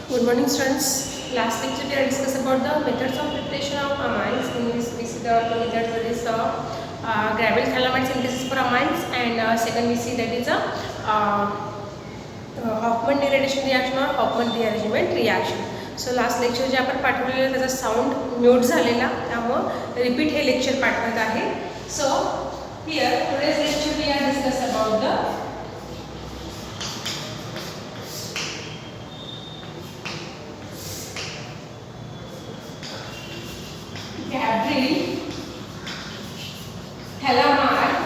Good morning, students. Last lecture we are discussed about the methods of preparation of amines. In this, we see the two methods. That is gravel thalamide synthesis for amines, and second we see that is a Hoffman degradation reaction or Hoffman rearrangement reaction. So last lecture जे आपण पाठवलेलं त्याचा sound mute झालेला, त्यामुळे repeat हे lecture पाठवत आहे. So here today's lecture we are discuss about the Gabriel thalamide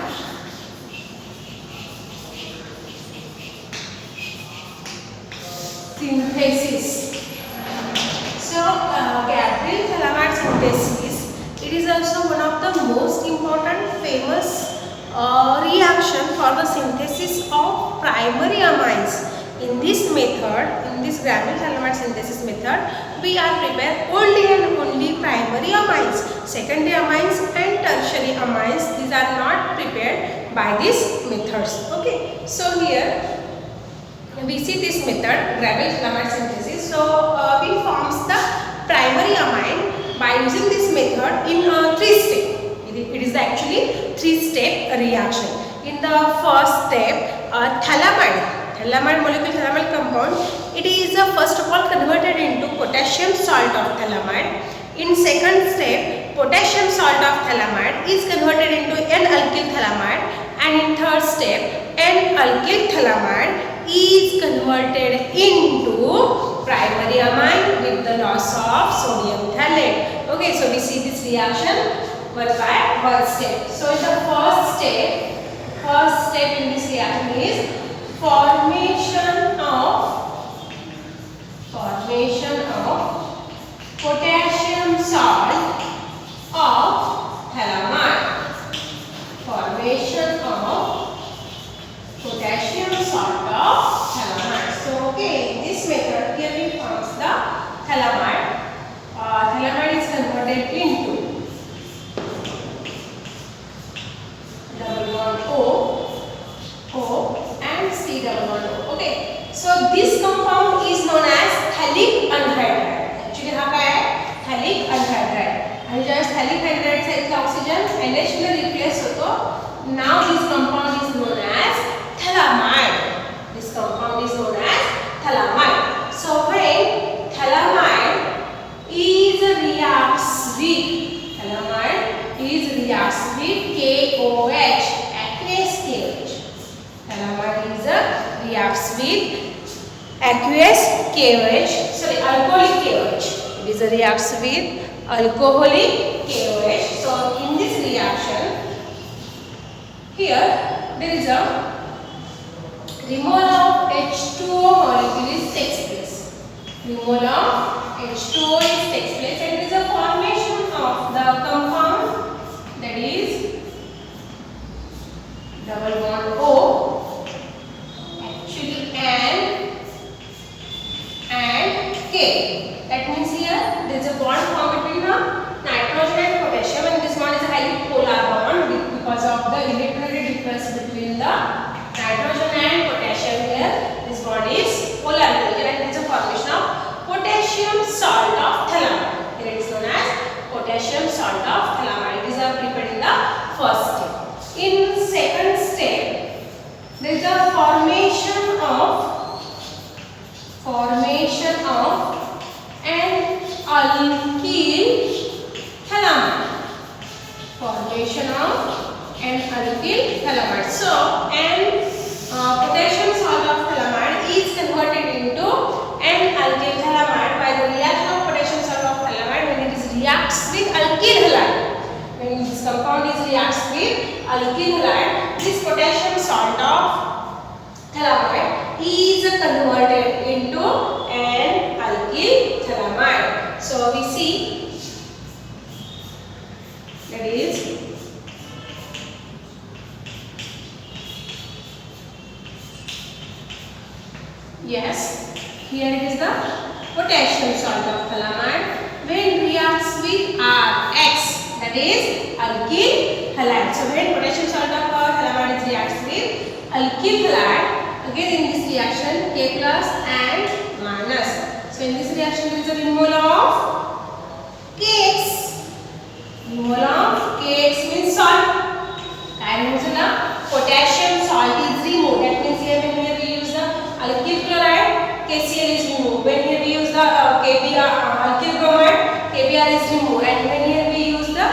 synthesis. So Gabriel thalamide synthesis, it is also one of the most important famous reaction for the synthesis of primary amines. In this method, in this Gabriel thalamide synthesis method, we are prepare only and only primary amines. Secondary amines and tertiary amines, these are not prepared by these methods. Okay, so here we see this method, Gabriel thalamide synthesis. So we forms the primary amine by using this method in 3 steps. It is actually 3-step reaction. In the first step, thalamide molecule, thalamide compound, it is first of all converted into potassium salt of thalamide. In second step, potassium salt of thalamide is converted into N-alkyl thalamide, and in third step, N-alkyl thalamide is converted into primary amine with the loss of sodium thalate. Okay, so we see this reaction one by one step. So in the first step in this reaction is formation of potassium salt of thalamide. Formation of potassium salt of thalamide. So okay, in this method here we forms the thalamide. Thalamide is converted into double bond O and C double bond O. Okay, so this compound is known as phthalic anhydride. Actually हा काय आहे, phthalic anhydride. आणि ज्यावेळेस phthalic anhydride चा इथला oxygen NH ने replace होतो. Now this compound is known as thalamide. This compound is known as thalamide. So when thalamide is reacts with KOH, aqueous KOH. Thalamide is reacts with aqueous KOH. Sorry, alcoholic KOH. It is reacts with alcoholic KOH. So in this reaction, here there is a removal of H2O molecule takes place. Removal of H2O takes place, and there is a formation of the compound, that is double bond O, actually N and K. That means here there is a bond formed between the nitrogen and potassium, and this one is a highly polar bond because of the electronegative difference between the nitrogen and potassium. Here this bond is polar, and there is a formation of potassium salt of thalamide. Here it is known as potassium salt of thalamide. It is prepared in the first step. In second step, there is a formation of an alkyl thalamide. Formation of an alkyl thalamide. So potassium salt of thalamide is converted into an alkyl thalamide by the reaction of potassium salt of thalamide when it is reacts with alkyl halide. When this compound is reacts with alkyl halide, this potassium salt of thalamide is converted into an alkyl thalamide. So we see that is yes, here it is the potassium salt of thalamide when reacts with RX, that is alkyl halide. So when potassium salt of thalamide reacts with alkyl halide, again in this reaction K plus and minus. So So in this reaction there is a removal of KX. Removal of KX means salt. And potassium salt is removed. That means here when we use the alkyl chloride, KCl is removed. When here we use the KBr, alkyl bromide, KBr is removed. And when here we use the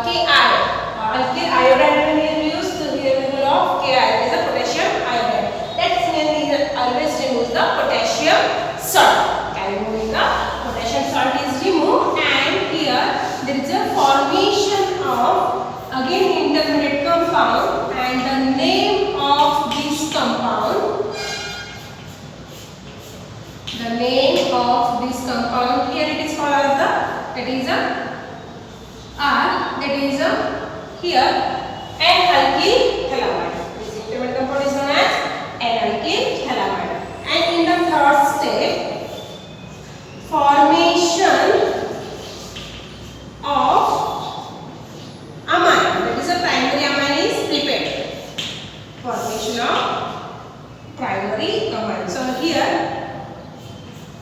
Ki, alkyl iodide, when here we use the removal of Ki, that is the potassium iodide. That's when we always remove the potassium salt. And removing the potassium salt is removed. And here there is a formation of again intermediate compound, and the name of this compound, the name of this compound here it is called as the, that is a R, that is a here N-alkyl halide. This intermediate compound is known as N-alkyl halide. And in the third step, formation of amine, that is a primary amine is prepared. Formation of primary amine. So here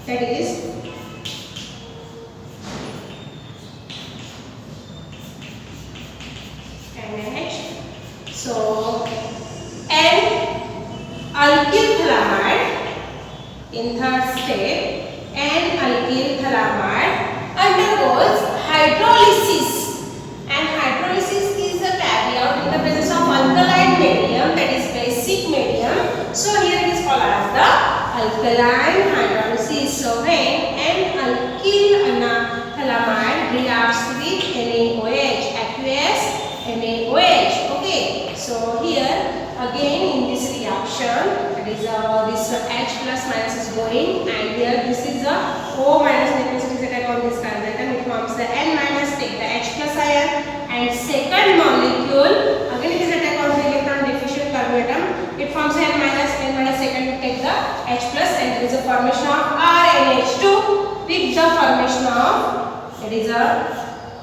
that is NH. So N-alkyl halide in third step, N-alkyl halide undergoes hydrolysis. And hydrolysis is carried out in the presence of alkaline medium, that is basic medium. So here it is called as the alkaline hydrolysis. So when N-alkyl halide reacts with NaOH, aqueous NaOH. Okay. So here again in this reaction, that is this H plus minus is going, and here this is a O minus, that means it is attack on this carbon atom. It forms the N minus, take the H plus ion, and second molecule again it is attack on the electron deficient carbon atom. It forms N minus, second take the H plus, and there is a formation of RNH2 with the formation of, that is a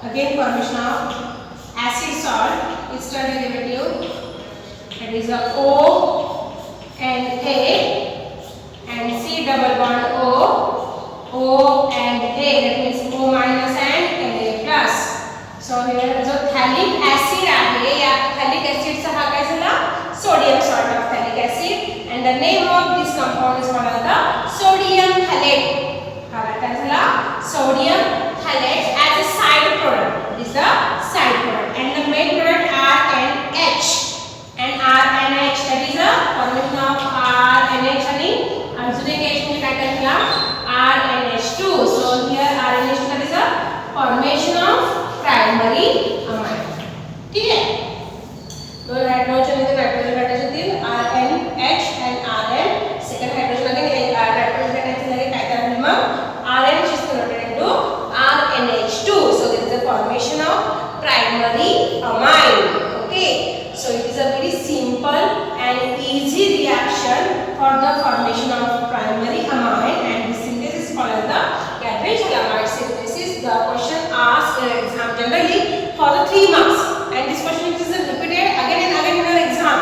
again formation of acid salt, its derivative, that is a O and A, and C double bond O and A, that means O minus and Na plus. So here जो phthalic acid आहे, या phthalic acid चा हा काय झाला, sodium salt of phthalic acid, and the name of this compound is called as the sodium phthalate. हा काय झाला, sodium phthalate as a side product. This is the side product, and the main product RNH. And RNH, that is a formation of RNH आणि अजून एक H म्हणजे काय केला, RNH2. So here RNH2, that is a formation of primary amine. ठीक है, दोन hydrogen इथे नायट्रोजन घटायचे तीन RNH and RN. Second hydrogen again nitrogen घटायचे झाले काय करणार मग RNH is converted into RNH2. So there is a formation of primary amine. Okay, so it is a very simple and easy reaction for the formation of primary amine, and this synthesis is called as the Gadrich-Hallamide synthesis. The question asked in exam generally for the 3 marks, and this question is repeated again and again in your exam.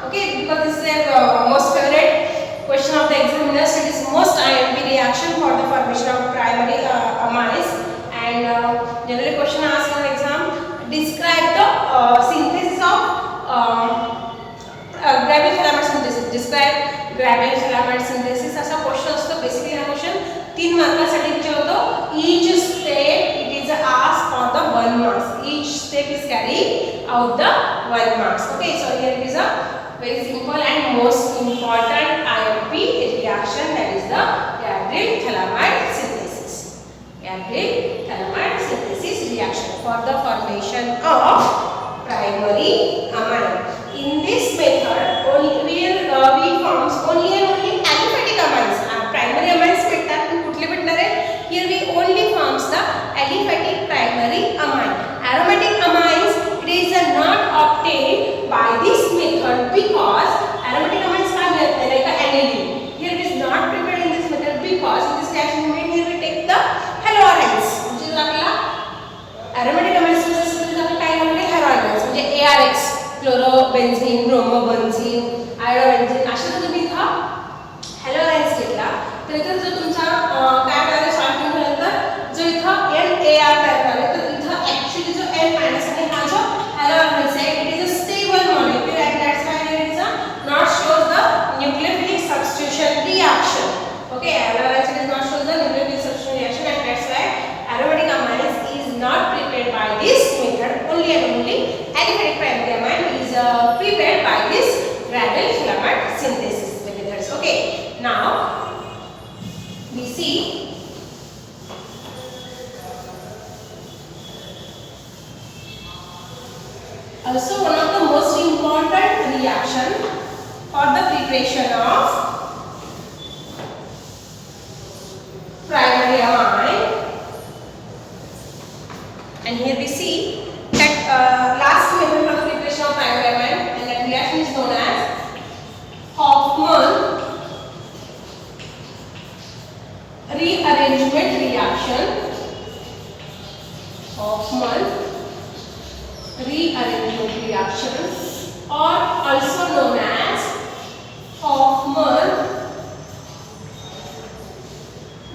Okay, because this is the most favorite question of the examiners. It is most IMP reaction for the formation of primary amines, and generally question asked in exam, describe the synthesis of Gadrich-Hallamide synthesis. Describe Gadrich-Hallamide synthesis असा question असतो. Basically हा question 3 मार्कासाठी विचारतो. Each step it is asked for the 1 marks. Each step is carried out the 1 marks. Okay, so here it is a very simple and most important IMP reaction, that is the Gadrich-Hallamide synthesis. Gadrich-Hallamide synthesis reaction for the formation of primary amine. In this method, we forms only and only aliphatic amines. Primary amines भेटतात, पण कुठले भेटणार आहे? Here we only forms the aliphatic primary amine. Aromatic amines, it is not obtained by this method because aromatic amines का मिळत नाही, like aniline. Here it is not prepared in this method because in this reaction moment here we take the halogens. म्हणजे आपल्याला aromatic amines मध्ये आपण काय घालतो, halogens म्हणजे ARX, क्लोरोबेन्झीन, ब्रोमोबेन्झीन, आयोडोबेन्झीन, अशा जर तुम्ही इथं हॅलोजेन्स घेतला तर इथं जर तुमचा काय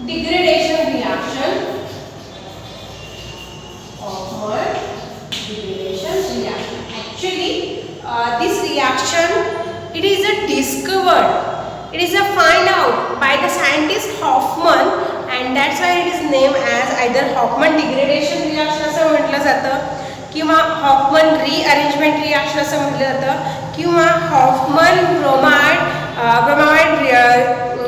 degradation reaction. Hoffman degradation reaction. Actually, this reaction, it is discovered, it is find out by the scientist Hoffman, and that's why it is named as either Hoffman degradation reaction असं म्हटलं जातं, किंवा हॉफमन रीअरेंजमेंट रिॲक्शन असं म्हटलं जातं, किंवा Hoffman bromide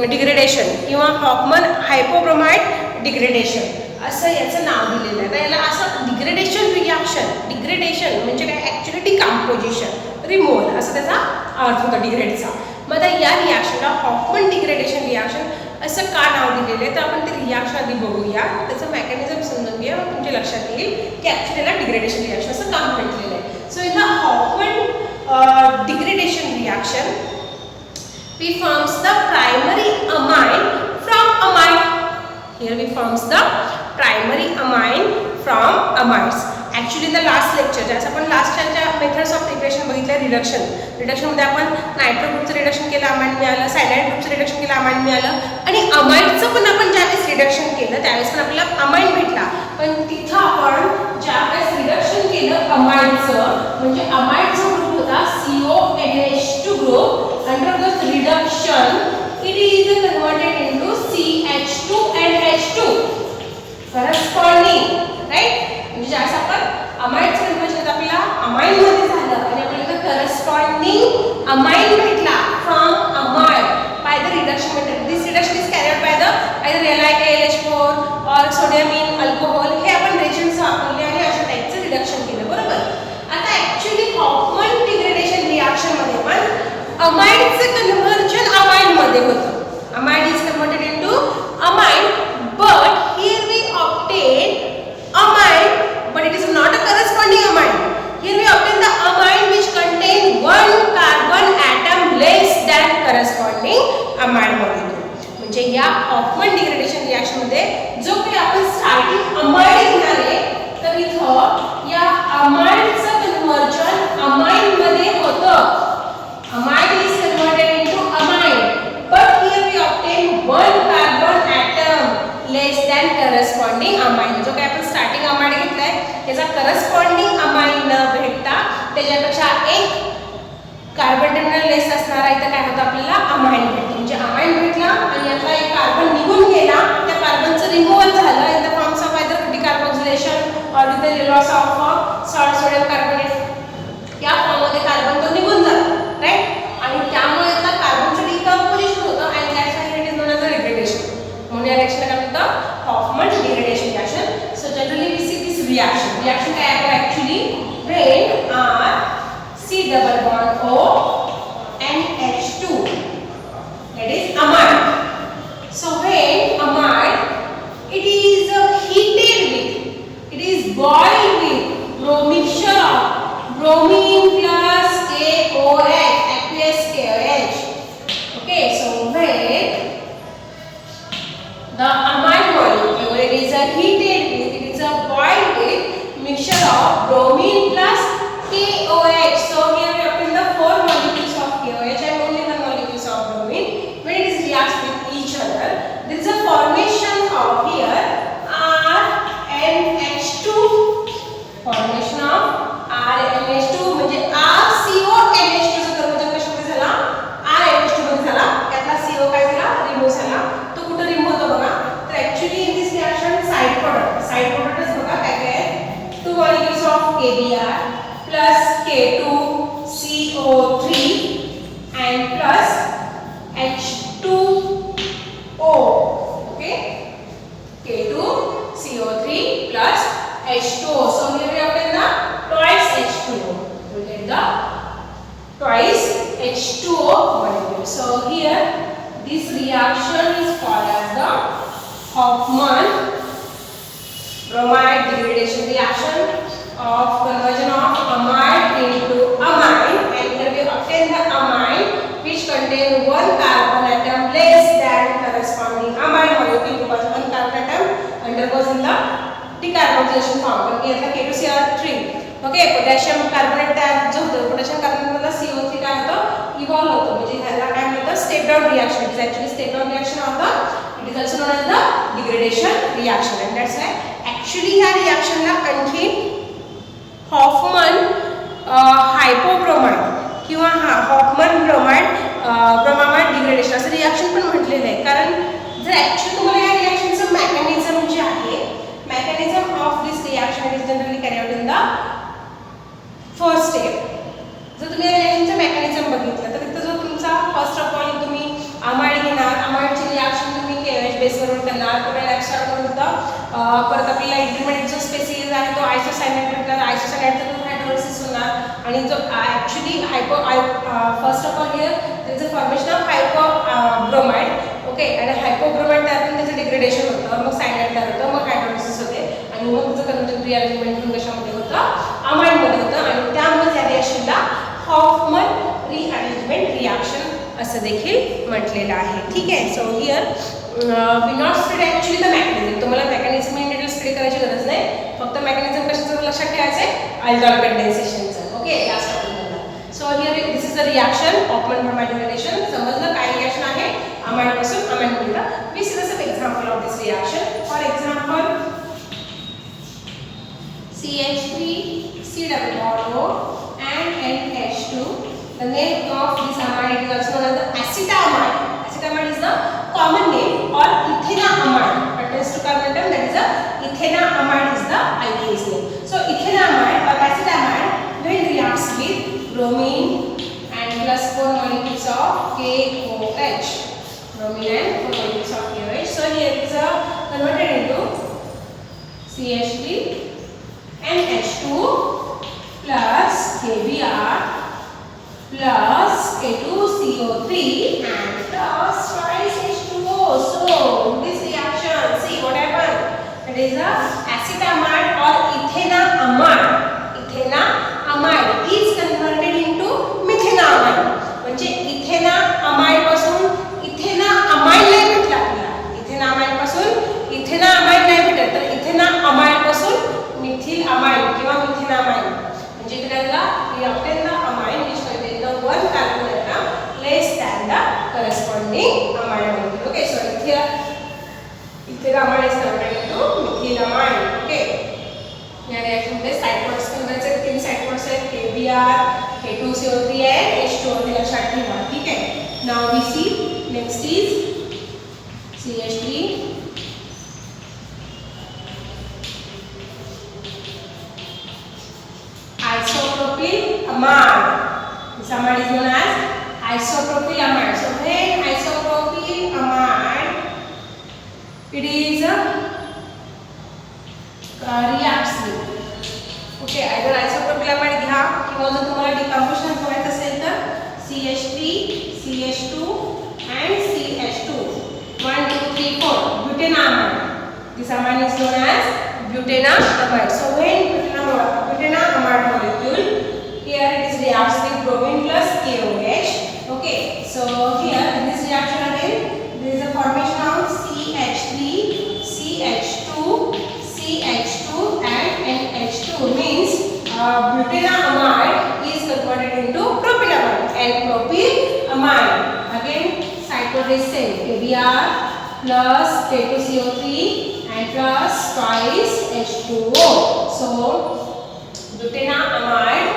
degradation, किंवा Hoffman हायपोब्रोमाइड degradation असं याचं नाव दिलेलं आहे. तर याला असं डिग्रेडेशन रिॲक्शन, डिग्रेडेशन म्हणजे काय, ॲक्च्युली डिकम्पोजिशन, रिमूव्हल असं त्याचा अर्थ होता डिग्रेडचा. मग आता या रिॲक्शनला हॉफमन डिग्रेडेशन रिॲक्शन असं का नाव दिलेलं आहे, तर आपण ते रिॲक्शन आधी बघूया, त्याचं मेकॅनिझम समजून घ्या, तुमच्या लक्षात येईल की ॲक्च्युली याला डिग्रेडेशन रिॲक्शन असं काम म्हटलेलं आहे. So in the Hoffmann degradation reaction we forms the primary amine from amide. Here we forms the primary amine from amides. Actually in the last lecture, जसं आपण लास्टच्या मेथड्स ऑफ प्रिपरेशन बघितले, reduction, रिडक्शनमध्ये आपण nitro ग्रुपचं reduction केलं, अमाईड मिळालं, cyanide ग्रुपचं reduction केलं, अमाईड मिळालं, आणि अमाईडचं पण आपण ज्यावेळेस रिडक्शन केलं त्यावेळेस पण आपल्याला अमाईड भेटला. पण तिथं आपण ज्यावेळेस रिडक्शन केलं अमाईडचं, म्हणजे अमाईडचा ग्रुप होता CONH2 group. Under this reduction, it is converted into CH2 and H2 corresponding, right? म्हणजे जसं आपण अमाईडचं कन्वर्जन आपल्याला अमाईड मध्ये झालं आणि आपल्याला corresponding अमाईड भेटला from amide by the reduction method. This reduction is carried out by the either AlH4 or sodium in alcohol. हे आपण reagents वापरले आणि अशा टाइपचं रिडक्शन केलं, बरोबर. आता ऍक्च्युली हॉफमन डिग्रेडेशन रिॲक्शन मध्ये पण अमाईडचं कन्वर्जन अमाईड मध्ये होतं. Amide is converted into amide, but here we obtain amide, but it is not a corresponding amide. Here we obtain the amide which contain one carbon atom less than corresponding amide molecule. म्हणजे या Hoffman degradation reaction मध्ये जो काही आपण starting अमाईड घेणार आहे, तर इथं या अमाईडचं कन्वर्जन अमाईड मध्ये होतं. Amide is converted into amide, but here we obtain one carbon atom less than corresponding amide. जो काय आपण स्टार्टिंग अमाईड घेतलाय त्याचा करस्पॉन्डिंग अमाईड न भेटता त्याच्यापेक्षा एक कार्बन टर्मिनल लेस असणारा इथं काय होतं आपल्याला अमाईड भेटतो. म्हणजे अमाईड भेटला आणि यातला एक कार्बन निघून गेला, त्या कार्बनचं रिमूव्हल झालं in the forms of either decarboxylation or with the loss of salt sodium carbonate. या फॉर्ममध्ये कार्बन तो निघून जातो, राइट, आणि त्यामुळे आता कार्बनचं डिकम्पोजिशन होतं आणि that's why it is known as a degradation. म्हणून या रिॲक्शनला काय म्हणतात, Hofmann degradation reaction. So generally we see this reaction. Reaction काय आहे actually, when R C double bond O and H2, that is amide. So when amide, it is heated with, it is boiled with mixture of bromine plus KOH, aqueous KOH. Okay, so when the amide molecule, it is heated with, it is boiled with mixture of bromine plus KOH. So here we obtain the 4 molecules of KOH and only 1 molecules of bromine. When it is reacts with each other, there is a formation of here RNH2, formation of RNH2 म्हणजे RCONH2 चा conversion कशामध्ये झाला, RNH2 मध्ये झाला. त्यातला CO काय झाला, remove झाला. तो कुठे रिमूव्ह होतो बघा, तर actually in this reaction side प्रोडक्टच बघा काय काय आहे. 2 molecules of KBr plus K2CO3 and plus H2O. Okay, K2CO3 plus H2O. So here we obtain the twice H2O. We get the twice H2O molecule. So here this reaction is called as the Hoffman bromide degradation reaction of conversion of amide into amine, and here we obtain the amine which contain one carbon atom less than corresponding amide molecule, because one carbon atom undergoes in the decarboxylation form. कारण यातला K2Cr3, okay, potassium carbonate तयार जो होतो, potassium carbonate मधला CO3 काय होतं, evolve होतो. म्हणजे ह्याला काय म्हणतात, step down reaction. It is actually step down reaction of the It is also known as the degradation reaction, and that's why actually ह्या रिॲक्शनला आणखी हॉफमन हायपोब्रोमाइड किंवा हॉफमन ब्रोमाइड डिग्रेडेशन असं रिॲक्शन पण म्हटलेलं आहे. कारण जर ॲक्च्युअली तुम्हाला या रिॲक्शनचं मेकॅनिझम जे आहे, mechanism of this reaction is generally carry out in the first step. जर तुम्ही या रिॲक्शनचं मेकॅनिझम बघितलं तर तिथं जो तुमचा फर्स्ट ऑफ ऑल तुम्ही अमाइड घेणार, अमाइडची रिॲक्शन तुम्ही KOH बेसवर करणार, पुढे नेक्स्ट करून होतं परत आपल्याला इंटरमिडिएट जो स्पेसिस आहे तो आयसोसायनाइड भेटणार, आयसोसायनाइडचा हायड्रोलिसिस होणार आणि जो actually first of all here there is a formation of hypobromide. Okay, आणि हायपोब्रोमाइड त्यातून त्याचं डिग्रेडेशन होतं, मग सायनाइड तयार होतं, मग हायड्रोलिसिस होते आणि मग त्याचं कन्वर्जन रिअरेंजमेंट होऊन कशामध्ये होतं, अमाइडमध्ये होतं आणि त्यामुळे या रिॲक्शनला हॉफमन रिअरेंजमेंट रिॲक्शन असं देखील म्हटलेलं आहे. ठीक आहे. So here we not study actually the mechanism. तुम्हाला मेकॅनिझम इन डिटेल स्टडी करायची गरज नाही, फक्त मेकॅनिझम कशाचं लक्षात ठेवायचं आहे, अल्डॉल कंडेन्सेशनचं. ओके, लास्ट टॉपिकमधला. So here this is the reaction Hoffmann bromide degradation. समजलं काय रिॲक्शन आहे, अमाइडपासून अमाइडमध्ये. We see the some example of this reaction. For example CH3COO and NH2. The name of this amide is also known as the acetamide. Acetamide is the common name, or ethenamide pertains to carbon atom, that is the ethenamide is the IUPAC name. So ethenamide or acetamide when reacts with bromine and plus 4 molecules of KOH. Bromine and 4 molecules of KOH. So here it is converted into CH3 NH2 plus KBr plus K2CO3 and plus twice H2O. So in this reaction, see what happened. It is a acetamide or ethenamide. Ethenamide is converted into methenamide. म्हणजे ethanamide पासून ethanamide नाही भेटला आपल्याला. Ethanamide पासून ethanamide नाही भेटत, तर ethanamide पासून मिथिल अमाइड किंवा मिथेनामाइड. म्हणजे त्याला we obtain the amide which contain the one carbon atom less than the corresponding amide molecule. Okay, so here ethenamide is converted into methylamide. Okay, या रिएक्शन मध्ये साइड प्रोडक्ट्स बनवायचे, तीन साइड प्रोडक्ट्स आहेत KBr, K2CO3 and H2O. ते लक्षात ठेवा. ठीक आहे. Now we see next is CH3 isopropyl amide. This amide is known as isopropyl amide. So when isopropyl amide, it is reacts with, okay, either isopropyl amide घ्या किंवा जर तुम्हाला decomposition करायचं असेल तर CH3 CH2 and CH2 1 2 3 4 butanamide. This amide is known as butanamide. So when butanamide molecule, here it is reacts with bromine plus KOH. Okay, so here in this reaction again there is a formation of CH3 CH2 CH2 and NH2, means butanamide is converted into propylamide and propylamide. Again side product is same, KBr plus K2CO3 and plus twice H2O. So butanamide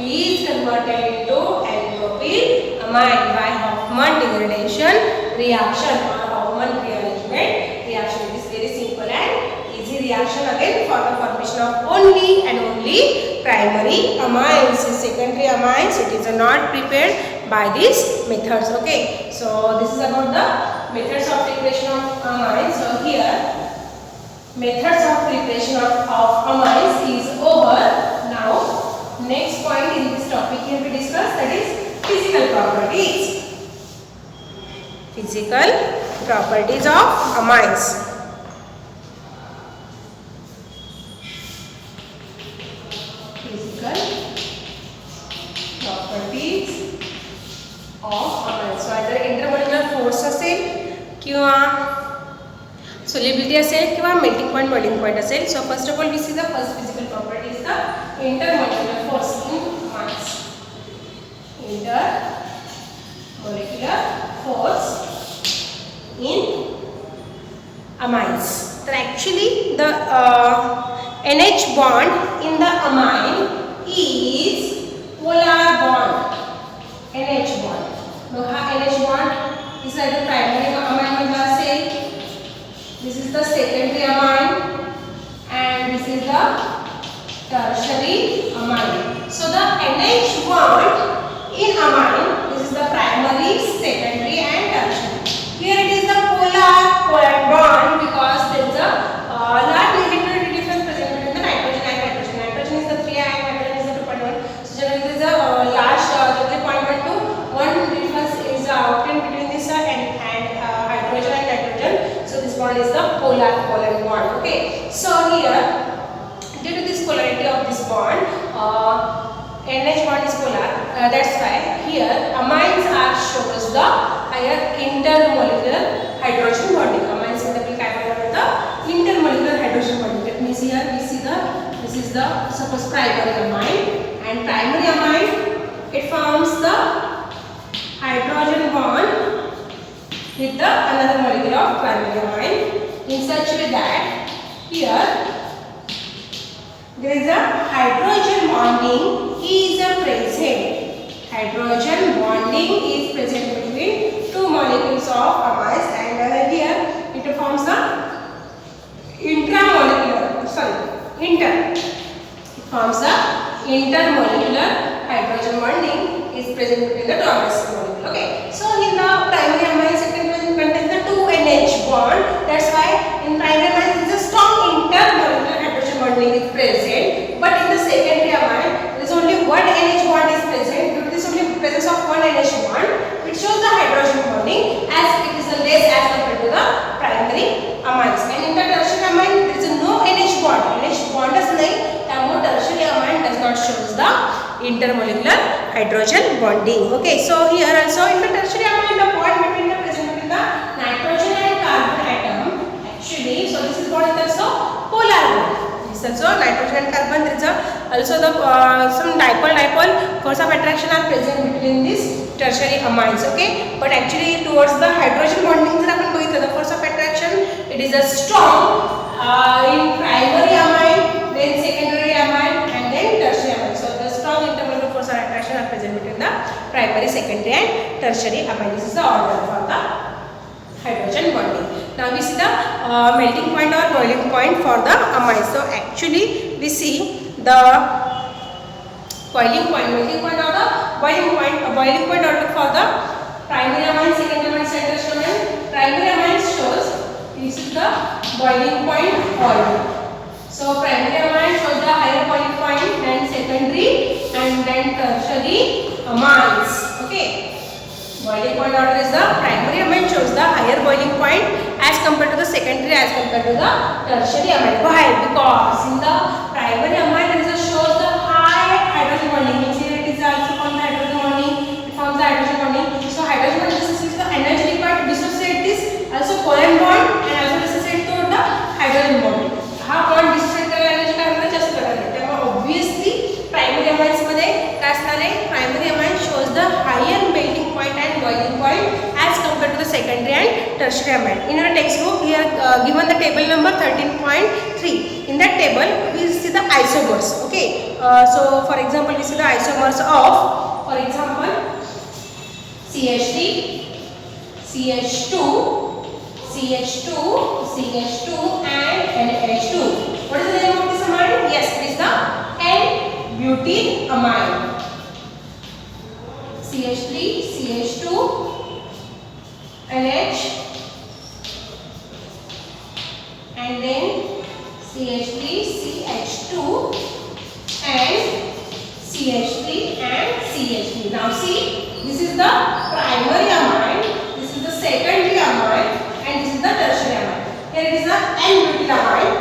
is converted into n-propylamide by Hofmann degradation reaction or Hofmann rearrangement reaction. It is very simple and easy reaction again for the formation of only and only primary amines. Secondary amines, it is not prepared by these methods. Okay, so this is about the methods of preparation of amines. So here methods of preparation of amines is over. Now next point in this topic here we discuss, that is physical properties. Physical properties of amines. Physical properties of amines. So either intermolecular force असेल किंवा solubility असेल किंवा melting point, boiling point असेल. So first of all we see the first physical property is the intermolecular force in amines. Intermolecular force in amines. So actually the NH bond in the amine is polar bond. NH bond. Now NH bond is like the primary amine say. This is the secondary amine and this is the tertiary amine. So the NH bond in amine, this is the primary, secondary and tertiary. Here it is the polar bond because there is a large electronegativity difference present between the nitrogen and nitrogen. Nitrogen is the 3 and nitrogen is the 2.1. So generally there is a large 0.12. One difference is obtained between this and hydrogen and nitrogen. So this bond is the polar bond. Okay. So here, due to this polarity of this bond, NH bond is polar. That's why here amines are shows the higher intermolecular hydrogen bonding. Amines मध्ये आपल्याला काय बघायला मिळतं? Intermolecular hydrogen bonding. That means here we see this is the suppose primary amine, and primary amine it forms the hydrogen bond with the another molecule of primary amine in such way that here there is a hydrogen bonding is present. Hydrogen bonding is present between two molecules of amines, and here it forms the it forms the intermolecular hydrogen bonding is present between the two amines molecule. Okay. So in the primary amine secondary contains the two NH bond. That's why in primary amine there is a strong intermolecular hydrogen bonding is present, but in the secondary amine there is only one NH bond is present. Due to this only presence of one NH bond, it shows the hydrogen bonding as it is less as compared to the primary amines. And in the tertiary amine there is no NH bond. NH bond is nahi, therefore tertiary amine does not shows the intermolecular hydrogen bonding. Okay, so here also in the tertiary amine the bond between the nitrogen and carbon atom actually, so this is bond is also polar bond. This is also nitrogen and carbon. There is also the some dipole force of attraction are present between these tertiary amines. Okay, but actually towards the hydrogen bonding जर आपण बघितलं the force of attraction it is a strong in primary amine, then secondary amine and then tertiary amine. So the strong intermolecular force of attraction are present between the primary, secondary and tertiary amine. This is the order for the hydrogen bonding. Now we see the melting point or boiling point for the amines. So actually we see the boiling point, melting point or the boiling point. A boiling point order for the primary amine, secondary amine, tertiary amine. Primary amine shows this is the boiling point order. So primary amine shows the higher boiling point, then secondary and then tertiary amines. Okay. Boiling point order is the primary amine shows the higher boiling point as compared to the secondary as compared to the tertiary amine. Why? Because in the primary amine it shows the high hydrogen bonding. Means here it is also forms the hydrogen bonding. It forms the hydrogen bonding. So hydrogen bonding is the energy required to dissociate this also covalent bond and also dissociate to the hydrogen bond. हा bond dissociate करायला energy काय होणार जास्त करायला. त्यामुळे obviously primary amines मध्ये काय असणार आहे? Primary amine shows the higher melting point and boiling point as compared to the secondary and tertiary amine. In our textbook here given the table number 13.3. In that table we see the isomers. Okay. So for example we see the isomers of, for example, CH3, CH2, CH2, CH2 and NH2. What is the name of this amine? Yes, it is the N-butylamine. CH3, CH2, NH and then CH3, CH2 and CH3 and CH3. Now see, this is the primary amine, this is the secondary amine and this is the tertiary amine. Here it is the N-butylamine,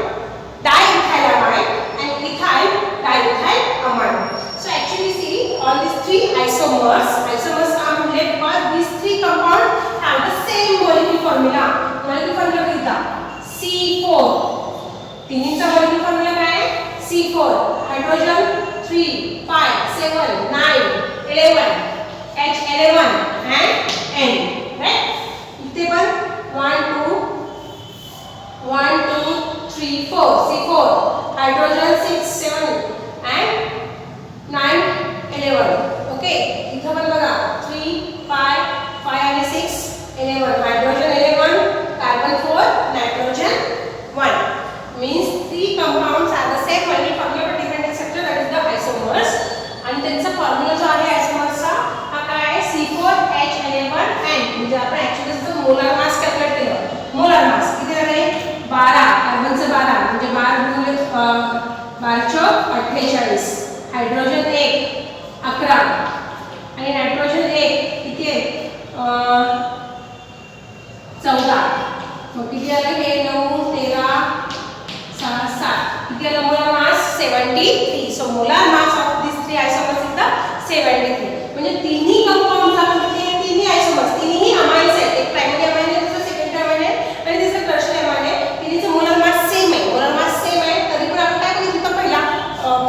diethylamine and ethyl diethylamine. So actually see all these three isomers are made because these three compounds have the same molecular formula. Molecular formula कितना? C4. तीनों का molecular formula क्या है? C4. Hydrogen 3, 5, 7, 9, 11, H11 and N. Right? इतने पर 1, 2, C4 hydrogen 6 7 and 9 11 okay इथं पण बघा 3 5 5 आणि 6 11 hydrogen 11 carbon 4 nitrogen 1 means 3 compounds are the same molecular formula but different structure that is the isomers आणि त्यांचा फॉर्म्युला जो आहे आयसोमर्सचा हा काय आहे C4H11 and म्हणजे आपण ऍक्च्युअली त्याचं मोलार मास कॅल्क्युलेट केलं मोलार मास किती झाले 12 कार्बनचं 12 म्हणजे 12 गुणिले 12 चौक 48 हायड्रोजन 1 11 आणि नायट्रोजन 1 किती आहे 14 मग किती आलं हे 9 13 6 7 किती आलं molar mass 73 so molar mass of this three आयसोमर्स is the 73 म्हणजे तिन्ही कंपाउंड्स आपण घेतले तिन्ही आयसोमर्स तिन्ही अमाइन्स आहेत एक प्रायमरी अमाइन आहे दुसरा सेकंडरी अमाइन आहे आणि तिसरा टर्शियरी अमाइन आहे तिन्हीचं मोलार मास सेम आहे मोलार मास सेम आहे तरी पण आपण काय बघितलं पहिला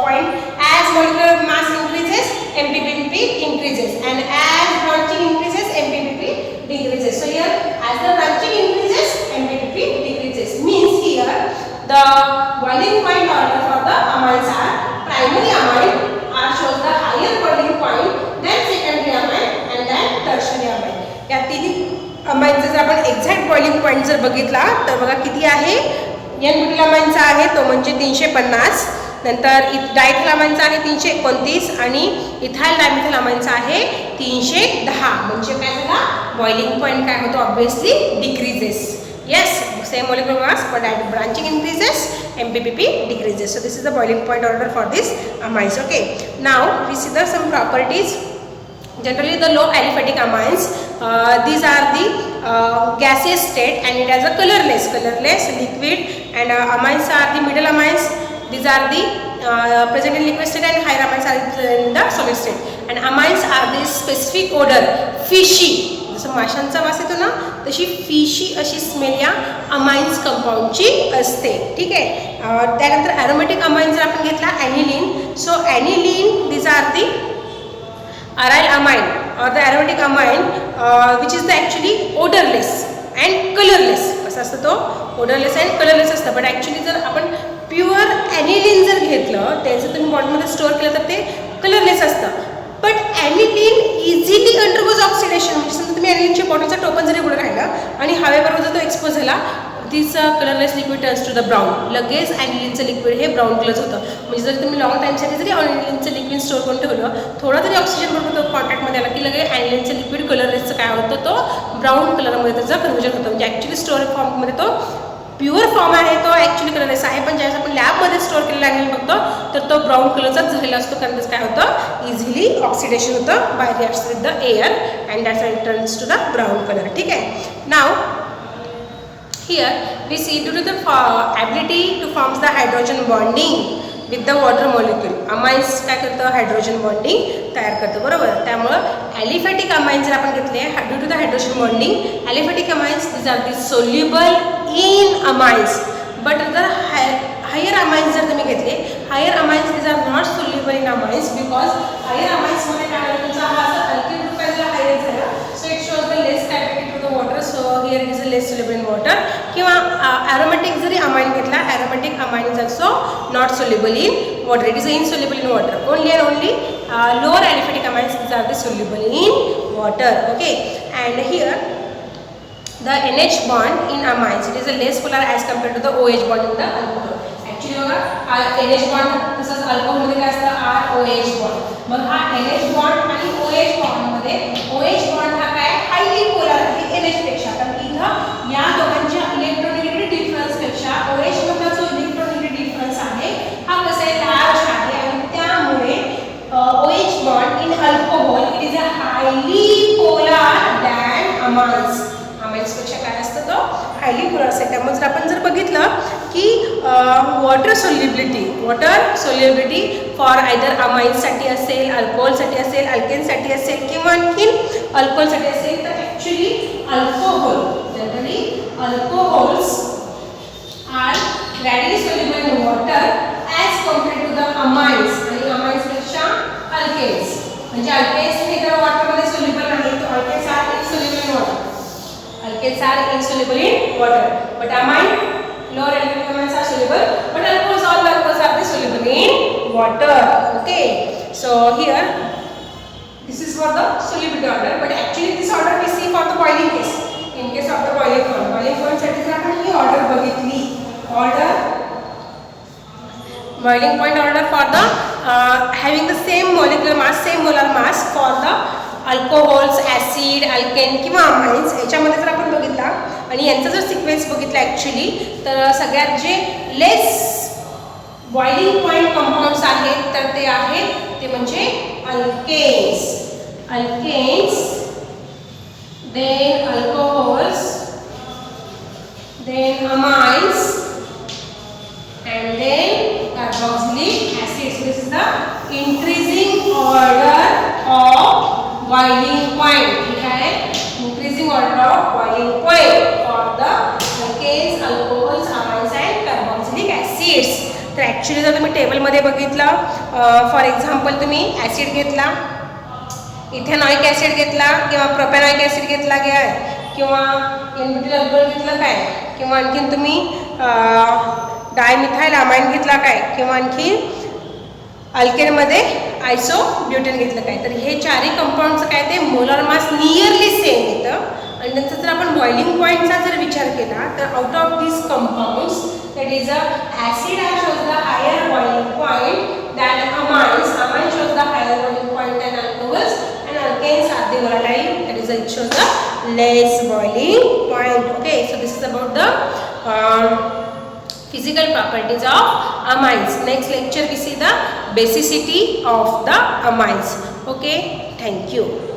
point as molecular mass increases MPBP increases and as branching increases MPBP decreases so here as the branching increases MPBP decreases means here the boiling point order for the amines are primary amine are shows the higher boiling point then secondary amine and then tertiary amine या तिन्ही अमाइनचा जर आपण exact boiling point जर बघितला तर बघा किती आहे एन ब्युटिल अमाइनचा आहे तो म्हणजे 350 नंतर डायथिल अमाइनचा आहे 329 आणि इथाइल डायमिथिल अमाइनचा आहे 310 म्हणजे काय झाला बॉइलिंग पॉइंट काय होतो obviously decreases yes same molecular mass but at branching increases MPBP decreases so this is the boiling point order for this amines okay now we see the some properties generally the low aliphatic amines these are the gaseous state and it has a colorless liquid and amines are the middle amines these are the present in liquid state and higher amines are in the solid state and amines are the specific odor fishy जसं माशांचा वास येतो ना तशी fishy अशी smell या amines कंपाऊंडची असते ठीक आहे त्यानंतर ॲरोमॅटिक अमाइन जर आपण घेतला aniline so aniline this are the aryl amine or the aromatic amine which is the actually odourless and colourless असं असतं तो ओडरलेस अँड कलरलेस असतं बट ॲक्च्युली जर आपण प्युअर ॲनिलीन जर घेतलं त्याचं तुम्ही बॉटलमध्ये स्टोअर केलं तर ते कलरलेस असतं बट ॲनिलीन इझिली अंडरगोज ऑक्सिडेशन म्हणजे समजा तुम्ही ॲनिलीनच्या बॉटलचा टोपन जरी उघडं राहिलं आणि हवेबरोबर जर तो एक्सपोज झाला this colourless liquid turns to the brown लगेच ॲनिलीनचं लिक्विड हे ब्राऊन कलर होतं म्हणजे जर तुम्ही लॉंग टाईमसाठी जरी ॲनिलीनचं लिक्विड स्टोअर करून ठेवलं थोडा जरी ऑक्सिजन बरोबर तो कॉन्टॅक्टमध्ये आला की लगेच ॲनिलीनचं लिक्विड कलरलेसचं काय होतं तो ब्राऊन कलरमध्ये त्याचं कन्वर्जन होतं म्हणजे ॲक्च्युली स्टोअर फॉर्ममध्ये तो प्युअर फॉर्म आहे तो ॲक्च्युली कलरलेस आहे पण ज्यावेळेस आपण लॅबमध्ये स्टोअर केलेला ॲनिलीन बघतो तर तो ब्राऊन कलरचाच झालेला असतो कारण त्याचं काय होतं इझिली ऑक्सिडेशन होतं by reacts with the air and that's it turns to the brown colour ठीक आहे नाव here we see due to the ability to form the hydrogen bonding with the water molecule amines काय करतं hydrogen bonding तयार करतं बरोबर त्यामुळं aliphatic amines जर आपण घेतले due to the hydrogen bonding aliphatic amines this are the soluble in amines but जर हायर अमाइन्स जर तुम्ही घेतले higher amines this are not soluble in amines because higher अमाइन्समध्ये काय होतं तुमचा हा असा अल्किल ग्रुप आहे जर हायर झाला so it shows the less capacity to the water so here is a less soluble in water किंवा ॲरोमॅटिक जरी अमाइन घेतला aromatic amine is also not soluble in water it is insoluble in water only and only lower aliphatic amines is are the soluble in water okay and here the NH bond in amines it is a less polar as compared to the OH bond in the alcohol actually बघा हा NH bond तसंच alcohol मध्ये काय असतं ROH bond मग हा NH bond आणि OH bond मध्ये OH bond हा काय हायली पोलर आहे NH पेक्षा कारण इथं या दोघांच्या इलेक्ट्रोनेगेटिव्ह डिफरन्स पेक्षा OH मधला जो इलेक्ट्रोनेगेटिव्ह डिफरन्स आहे हा कसा आहे लार्ज आहे आणि त्यामुळे OH bond in alcohol it is a highly polar than amines पेक्षा काय असतं तो हायली पोलर असते त्यामुळे जर आपण बघितलं की वॉटर सोल्युबिलिटी फॉर आयदर अमाइन्ससाठी असेल अल्कोहोलसाठी असेल अल्केनसाठी असेल किंवा आणखीन अल्कोहोलसाठी असेल तर actually generally alcohols are readily soluble in water as compared to the amines आणि अमाइन्सपेक्षा अल्केन्स म्हणजे अल्केन्स हे जर वॉटरमध्ये सोल्युबल नाही तर alkanes are insoluble in water alkanes are insoluble in water but amine lower alkyl amines are soluble, but alcohols, all the alcohols are soluble in water. Okay, so here this is for the solubility order, but actually this order we see for the boiling case. In case of the boiling point साठी जर आपण ही order बघितली, boiling point order for the having the same molecular mass, same molar mass for the alcohols, acid, alkane किंवा amines याच्यामध्ये जर आपण बघितला आणि यांचा जर सिक्वेन्स बघितला ॲक्च्युली तर सगळ्यात जे लेस बॉइलिंग पॉइंट कंपाऊंड्स आहेत तर ते आहेत ते म्हणजे alkanes, then alcohols, then amines and then carboxylic acid. So this is the increasing order of boiling point. ठीक है, increasing order of boiling point for the alkanes, alcohols, amines and carboxylic acids. तर actually जर तुम्ही टेबलमध्ये बघितलं, for example तुम्ही acid घेतला, ethanoic acid घेतला किंवा प्रोपॅनॉइक ॲसिड घेतला गया किंवा एनब्यूटिल अल्कोहोल घेतलं काय किंवा आणखीन तुम्ही डायमिथाइल अमाइन घेतला काय किंवा आणखी अल्केनमध्ये आयसोब्युटेन घेतलं काय तर हे चारही कंपाऊंडचं काय ते मोलर मास नियरली सेम येतं आणि नंतर जर आपण बॉइलिंग पॉईंटचा जर विचार केला तर out of this compounds that is a acid shows the higher boiling point than amines shows the higher boiling point than alcohols and alkanes are the volatile that is it shows the less boiling point. Okay, so this is about the physical properties of amines. Next lecture we see the basicity of the amines. Okay, thank you.